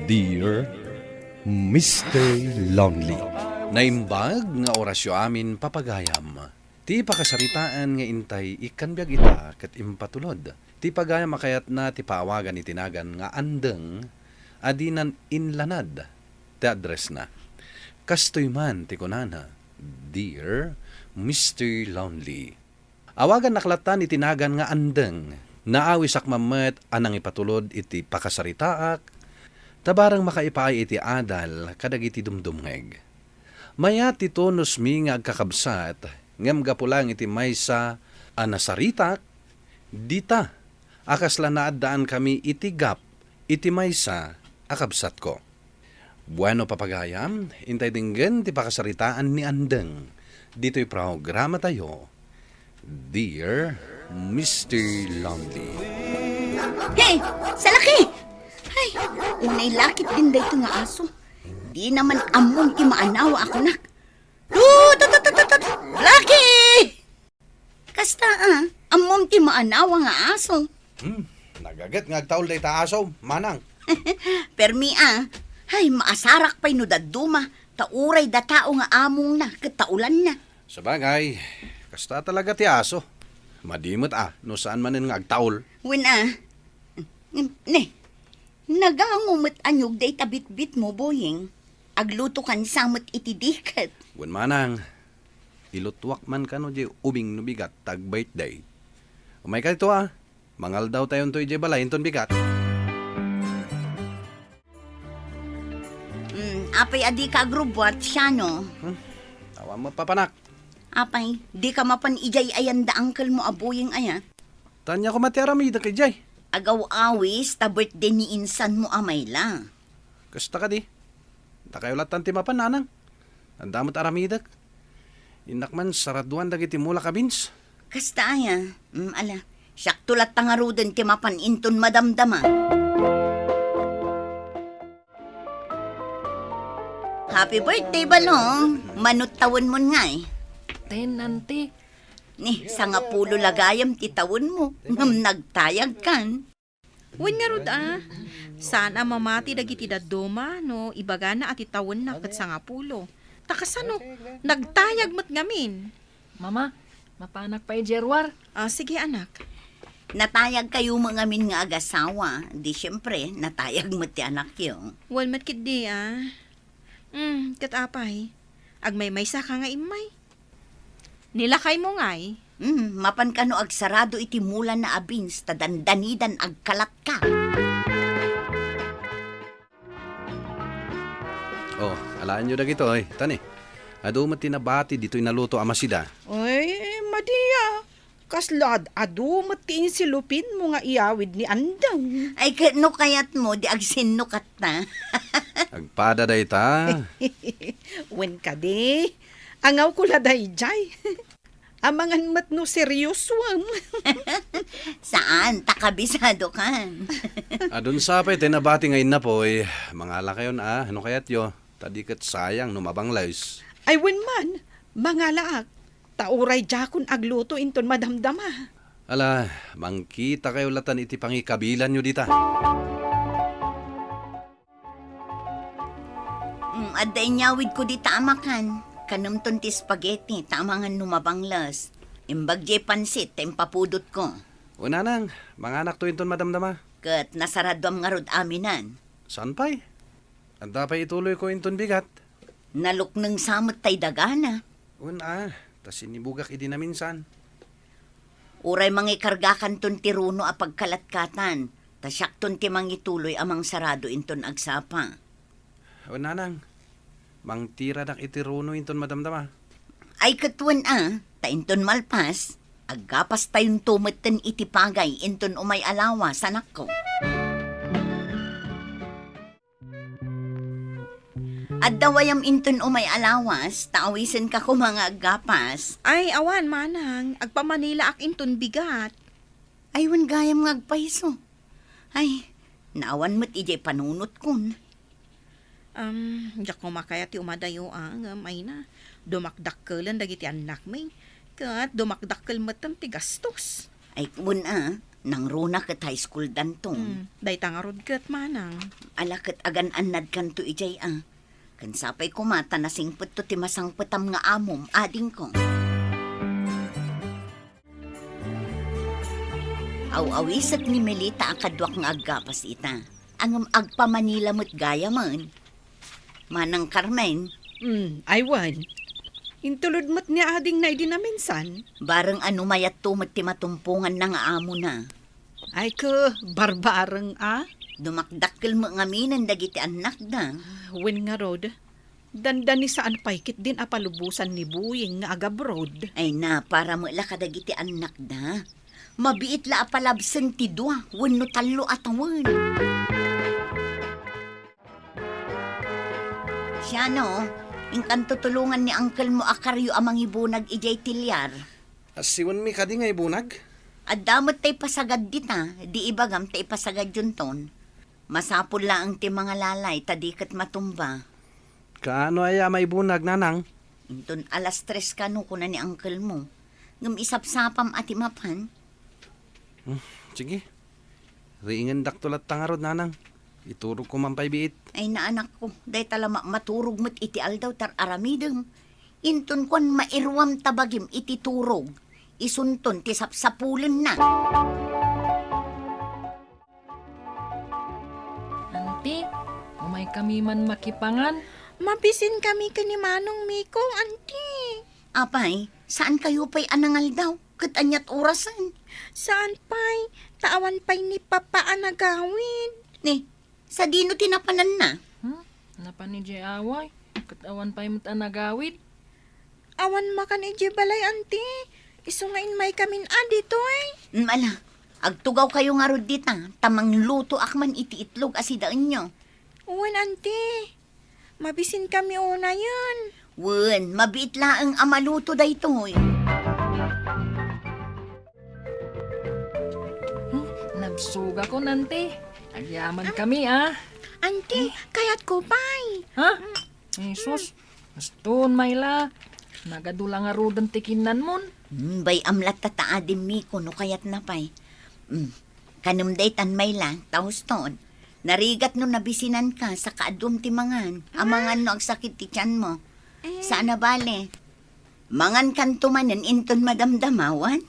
Dear Mr. Lonely. Naimbag nga orasyo amin papagayam. Ti pakasaritaan nga intay ikanbyag ita ket impatulod. Ti pagayam makayat na ti pawagan itinagan nga andeng adinan inlanad. Ti address na. Kastoy man ti kunana. Dear Mr. Lonely. Awagan naklatan itinagan nga andeng. Naawi sakmamet anang ipatulod iti pakasaritaak. Tabarang makaipaay iti adal kadag iti dumdumngeg. Maya ti tonos mi nga agkakabsat, ngem gapulang iti maysa anasaritak, dita, akasla naadaan kami iti gap, iti maysa akabsat ko. Bueno papagayam, intay dinggen ti pakasaritaan ni Andeng. Dito'y programa tayo, Dear Mr. Lonely. Hey! Salaki! Ay, unay lakit din da ito nga aso. Di naman among ti maanawa ako nak. Laki! Kasta among ti maanawa nga aso. Nagagat nga agtaol day taaso, manang. Permi ay maasarak pa'y no daduma. Tauray da tao nga among na, kataulan na. Sabagay, kasta talaga ti aso. Madimot no saan manin nga agtaol. Win nagangumot anyog day tabit-bit mo, boying. Agluto kan samot iti diket. Wen manang, ilutwak man kano di ubing nubigat tag birthday. Umay ka ito mangal daw tayon to ije balay inton bigat. Apay adi ka agrubwat siya no. Tawa mo papanak. Apay, di ka mapan ijay ayan da uncle mo aboying aya. Tanya ko matiaramida kay Jay. Agaw awis, ta birthday ni insan mo amay lang. Kasta ka di. Takayulat tanti mapan nanang. Ang damot aramidak. Inakman saraduan dagiti mula kabins. Kasta aya, ala, siyak tulat tangaruden ti mapan inton madamdama. Happy birthday, Balong. Manut tawon mo nga Nanti. Ni, sa nga pulo lagayam ti tawon mo. Ngam nagtayag kan. Wen nga rod Sana mamati dagiti daduma no ibagana at itawon na kat sa nga pulo. Takasano, nagtayag mo't ngamin. Mama, mapanak pa Jerwar. Sige anak. Natayag kayo mga min nga agasawa. Di syempre, natayag mo ti anak yung. Walmat kit di katapay. Agmay sa ka nga imay. Nilakay mo nga'y. Mapan ka no agsarado iti mulan na abins, tadandanidan agkalat ka. Oh, alaan nyo dagito Tani, ado mo tinabati dito'y naluto amasida. Ay, Madia. Kaslad, ado matiin silupin mo nga iyawid ni Andang. Ay, no kayat mo, di agsinukat na. Agpada day ta. Wen ka di. Angaw ko laday jay. Amangan mat no seryoswam. Saan? Takabisado kan. Adun sapay, tinabati ngayon na po mga ala kayo ano kayat yo? Tadikat sayang numabang lays. Ay, wen man, mga laak. Tauray jakon agluto inton madamdama. Ala, mangkita kayo latan iti pangikabilan nyo dita. Aday nyawid ko di tamakan. Kanamton ti spaghetti, tamangan numabanglas. Imbagje pansit, tempapudot ko. Una nang, mga anak to inton madamdama. Kat nasaradwam nga rod aminan. Saan pa'y? Anda pa'y ituloy ko inton bigat. Naluknang samot tay dagana. Una, tas sinibugak idi na minsan. Uray mangikargakan ton ti runo a pagkalatkatan. Tasyak ton ti mangituloy amang sarado inton agsapa. Una nang, mang tira dak itiruno inton madamdama. Ay katwan ta inton malpas. Aggapas tayong tumeten iti pagay inton umay alawa sa nako. At dawayam inton umay alawas, taawisen ka ko mga aggapas. Ay, awan manang, agpamanila ak inton bigat. Ay, wan gayam nga agpaiso. Ay, naawan mo't ijay panunot kun. Diyak ko makaya ti umadayo may na. Dumakdakkelan dagiti anak may. Kat dumakdakkel matam ti gastos. Ay, kun Nang runa kat high school dantong. Day tangarod kat manang. Alakat agan anad kan to ijay Kan sapay kumata na singpet to ti masangpetam nga amom ading ko. Aw-awisat ni Melita ang kadwak nga aggapas ita. Ang agpamanila mo't gaya man. Manang Carmen, Aywan. Intulod mo't niya ading na idi na minsan. bareng ano mayat tumot ti matumpungan na nga amo na. Ay ko, barbareng Dumakdakkel mo nga minan dagiti anak da. Wen nga rod. Dandan ni saan paikit din apalubusan ni Buying nga agabroad. Ay na, para mo la kadagiti anak da. Mabiit la apalabsen ti dua, wenno talo atawan. Siya no, ingkan tutulungan ni uncle mo akaryo amang ibunag ijay tilyar. Asiwan mi kadi nga ibunag? At damot tay pasagad dita, di ibagam tay pasagad junton. Masapul lang ti mga lalay, tadikat matumba. Kaano ay may bunag, nanang? Inton alas 3 kano kuna ni uncle mo. Ngam isapsapam ati mapan. Sige. Riingan daktulat tangarod, nanang. Iturog ko man biit. Ay na anak ko, day talama maturog mo't iti aldaw tar aramidem. Inton kon mairwam tabagim iti turog. Isunton ti sapsapulen na. Anti, umay kami man makipangan. Mabisin kami kani Manong Miko, auntie. Apay, saan kayo pa'y anangal daw? Katanyat orasan. Saan pa'y? Taawan pa'y ni Papa anagawid. Ni, sa dino tinapanan na. Napan ni Jay Away. Katawan pa yung nagawid. Awan makan ije balay, auntie. Isungain may kamin dito eh. Mala, agtugaw kayo nga rod dita. Tamang luto akman iti itlog asidaan nyo. Uwan, auntie. Mabisin kami una yun. Wen, mabiit laang amaluto da ito. Nagsuga ko nante. Agyaman kami Auntie, kayat ko pa'y. Ha? Jesus, Aston Mayla. Nagadula nga rodan tikinan mon. Bay amlat tataadim mi no kayat na pay. Kanumday tan may lang, taos ton. Narigat no nabisinan ka sa kaadum ti mangan. Amangan no ang sakit ti tiyan mo. Saan na bale? Mangan kan tumanen inton madamdamawan?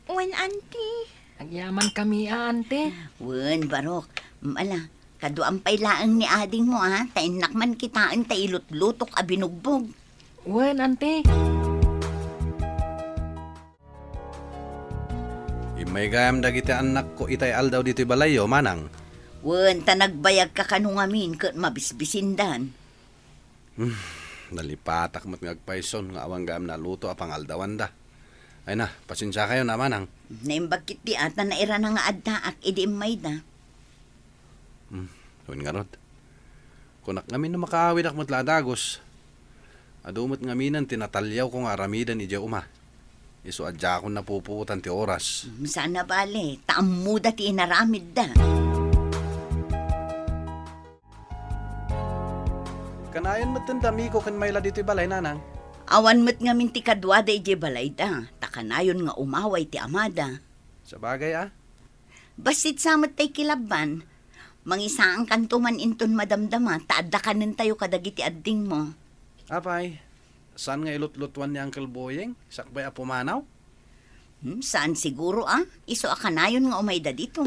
Uwan, auntie. Agyaman kami ante. Wen, barok. Ala, kaduan pay laang ni ading mo Tainak man kitaan tailot-lutok a binugbog. Wen ante. Imay gayam dagiti anak ko itay aldaw dito balayo, manang. Wen, tanagbayag ka kanungamin kat mabisbisindan. Nalipatak mo't ngagpayson nga awang gayam na luto apang aldawan da. Ay na, pasensya kayo na, manang. Naimbagkit di ata na ira na nga adda ak idi may da. Huwin nga rod. Kunak ngamin na makaawid ak mo't ladagos. Adumot ngaminan tinatalyaw ko nga aramidan ija uma. Iso adya ko napuputan ti oras. Sana bale, taammuda ti inaramid da. Kanayon mo't tandami ko kan mayla dito balay, nanang. Awan mo't nga minti kadwada ije balay da. Takanayon nga umaway ti amada. Sa bagay, Basit samot tay kilaban. Mangisaang kantuman inton madamdama, taadda kanin tayo kadagiti adding mo. Apay, saan nga ilutlutuan ni Uncle Boyeng? Sakbay apumanaw? Saan siguro Iso akanayon nga umayda dito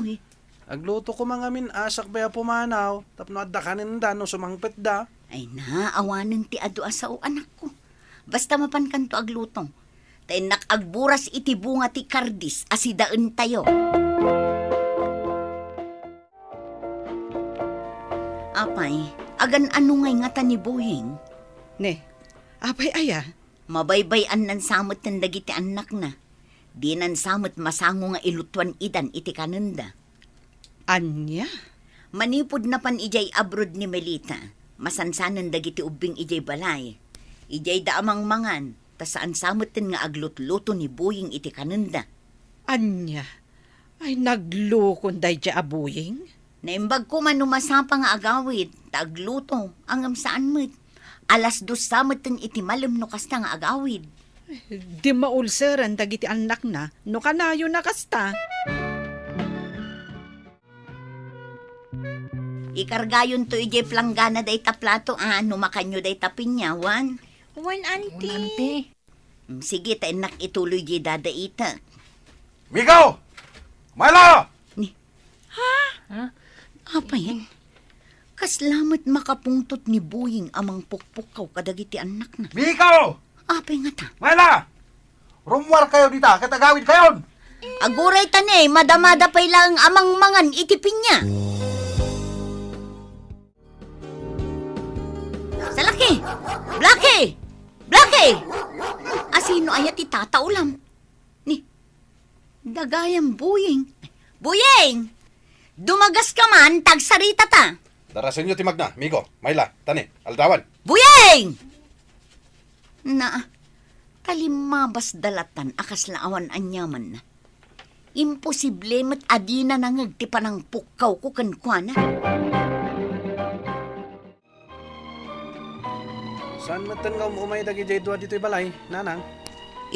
Agluto ko mga min sakbay apumanaw. Tapno adda kanin da no sumangpet da. Ay na, awanin ti adu asaw anak ko. Basta mapan kanto agluto. Tainak agburas iti bunga ti kardis, asidaan tayo. Apay, agan ano ngay nga ni Boyeng? Ne, apay aya. Mabaybayan nan samot ng dagiti anak na. Di nan samot masango nga ilutuan idan iti kanenda. Anya? Manipod na pan ijay abroad ni Melita. Masansanan dagiti ubing ijay balay. Ijay daamang mangan. Ta saan samotin nga aglut-luto ni Boyeng iti kanenda. Anya? Ay naglukon day dya abuying? Naimbag ko man numasapa nga agawid. Ta agluto. Angam saan mo't. Alas 2 samotin iti malam no kasta nga agawid. Di maulseran dagiti anak na, no kanayo na kasta. Ikargayon to ije planggana day ta plato, ano makanyo day ta pinyawan. Wan, Un, auntie. auntie. Sige, ta enak ituloy je dadaita. Miko! Myla! Apa yan? Kaslamat makapungtot ni Buying amang pukpukaw kadagiti anak na. Miko! Apa nga ta? Myla! Rumwar kayo dita, katagawid kayon! Aguray tanay, madamada pa ilang amang mangan itipin niya. Salaki! Blaki! Blaki! Asino ayat itataulam? Ni, dagayang Buying. Buying! Dumagas ka man, tagsarita ta. Darasin nyo timag na, Miko, Myla, tani, aldawan. Buying! Na, talimabas dalatan akas laawan anyaman na. Imposible mat adina nangagtipa ng pukaw ko kankwana. Saan matan nga umay dagi jay dua dito'y balay, nanang?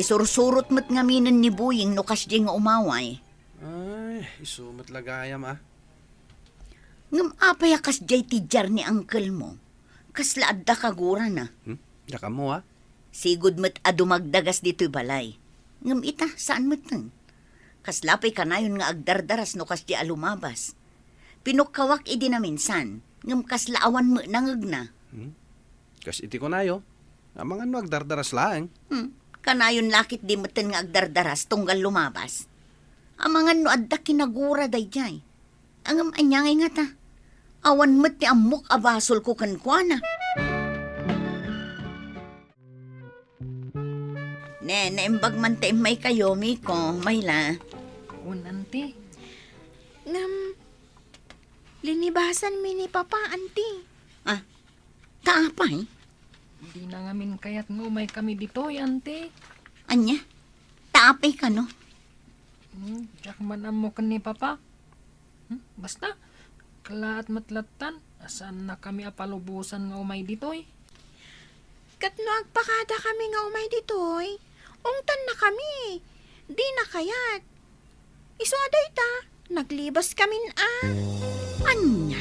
Isursurot mat ngaminan ni Buying no kasdi nga umaway. Ay, isumat lagayam ah. Ngam apay akas jay tijar ni uncle mo. Kaslaad da kagura na. Daka mo ah. Sigud mat adumagdagas dito'y balay. Ngam ita, saan mat nang? Kaslapay kanayon nga agdardaras no kasdi alumabas. Pinukawak idi na minsan. Ngam kaslaawan mo nangag na. Kas iti ko nayo. Ang mga no agdardaras lang. Kanayon lakit di matan nga agdardaras tunggal lumabas. Amangan no adda kinagura dayjay. Angam anyangay nga ta. Awan met ti amok abasol ko kankwana. Naimbag man ta may kayo, Miko, Myla. Un, auntie. Ngam, linibasan mi ni Papa, auntie. Taapay? Di na ngamin kayat nga umay kami dito, auntie. Anya? Taapay ka, no? Diyak man amo ka ni Papa. Basta, kalaat matlatan, asan na kami apalubusan nga umay dito eh. Kat no agpakada kami nga umay ditoy, ungtan na kami. Di na kayat. Iso aday ta, naglibas kami Anya?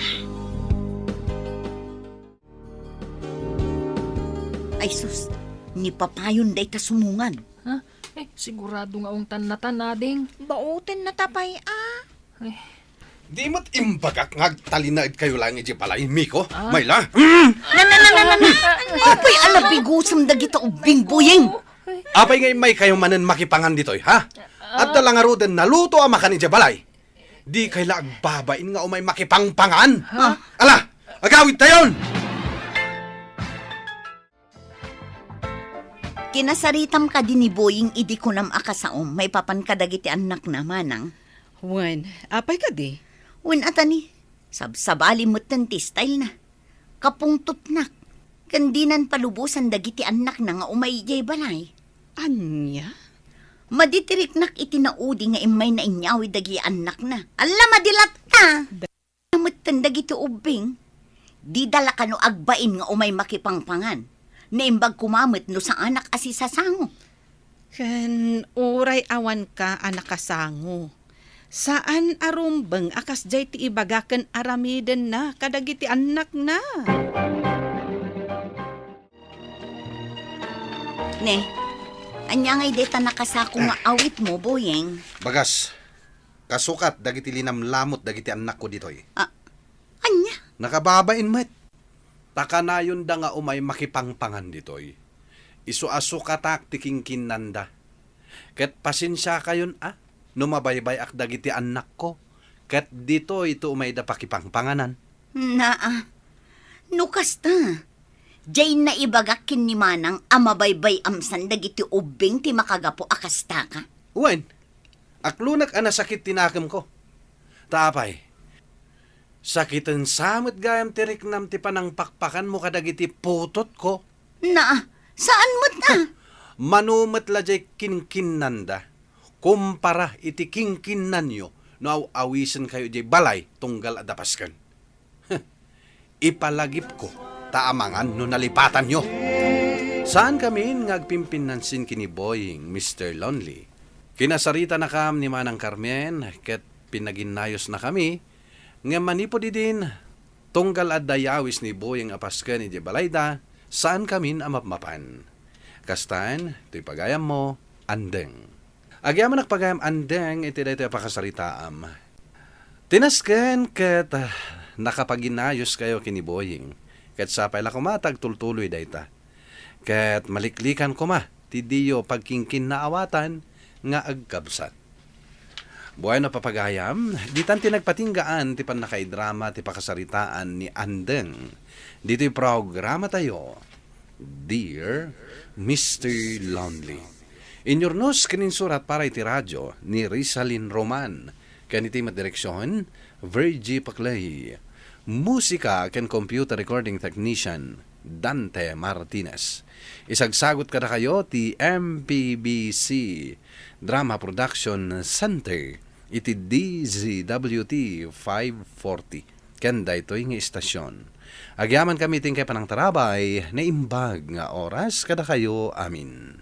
Ay sus, ni papayon day ta sumungan. Ha? Sigurado nga ungtan na tanading. Bautin na tapay Di mo't imbagak ngagtalinaid kayo lang iti balay, Miko, Myla. Apay alabigusam dagita ubing Buying. Apay ngay may kayo manan makipangan dito'y, ha? At dalang arudan naluto ang makan iti balay. Di kaila agbabain nga umay makipangpangan. Ala, agawid tayon! Kinasaritam ka din ni Buying idi ko nam akasaom, may papan kadagiti anak na manang. Wan, apay ka di? Wen atani, sabsabali mo't ti style na. Kapungtot nak. Kandinan palubusan dagiti anak na nga umay jay balay. Anya? Maditirik nak itinaudi nga imay na inyawi dagi anak na. Ala madilat ta! Namatan dagiti ubing. Di dala ka no agbain nga umay makipangpangan. Naimbag kumamit no sa anak asi sasango. Kan uray awan ka anak kasango. Saan arumbeng akas jay ti ibagaken aramiden na kadagiti anak na. Ne, anya ngay deta nakasako nga awit mo, Buying. Bagas, kasukat dagiti linamlamot dagiti anak ko dito'y. Anya? Nakababain met. Takanayon da nga umay makipangpangan dito'y. Isu-asu katak tikingkin nanda. Ket pasensya kayon numabaybay ak dagiti anak ko. Ket dito ito umay da pakipangpanganan. Nukas ta. Jay na ibagakin ni Manang amabaybay amsan dagiti ubing ti makagapo akasta ka. Uwen, aklunak sakit tinakam ko. Tapay, sakitan samot gayam tirik nam ti panang pakpakan mo kadagiti putot ko. Saan mo ta? Manumat la jay kinkinnanda. Kumpara iti kingkinnan nyo no awisan kayo jay balay tunggal adapaskan. Ipalagip ko taamangan no nalipatan nyo. Saan kami ngagpimpinansin kini Boying, Mr. Lonely? Kinasarita na kam ni Manang Carmen, ket pinaginayos na kami, nga manipo di din, tunggal at dayawis ni Boyeng Apaska ni Jebalayda, saan kamin amapmapan. Kastan, to'y pagayam mo, andeng. Agyaman nagpagayam andeng, iti dito pakasaritaam. Tinasken ket nakapaginayos kayo kini Boyeng, ket sapay la kumatag tultuloy dayta. Ket maliklikan ko ti diyo pagkingkin na awatan, nga agkabsat. Bueno papagayam, ditan tinagpatinggaan ti pan nakaidrama ti pakasaritaan ni Andeng. Dito'y programa tayo, Dear Mr. Lonely. Inyornos kininsurat para iti radyo ni Rizalyn Roman. Kaniti madireksyon, Virgie Paclay. Musika ken computer recording technician, Dante Martinez. Isagsagot kada kayo ti MPBC Drama Production Center iti DZWT 540 kenda ito'y nga istasyon. Agyaman kami tingkay panang tarabay na imbag nga oras kada kayo amin.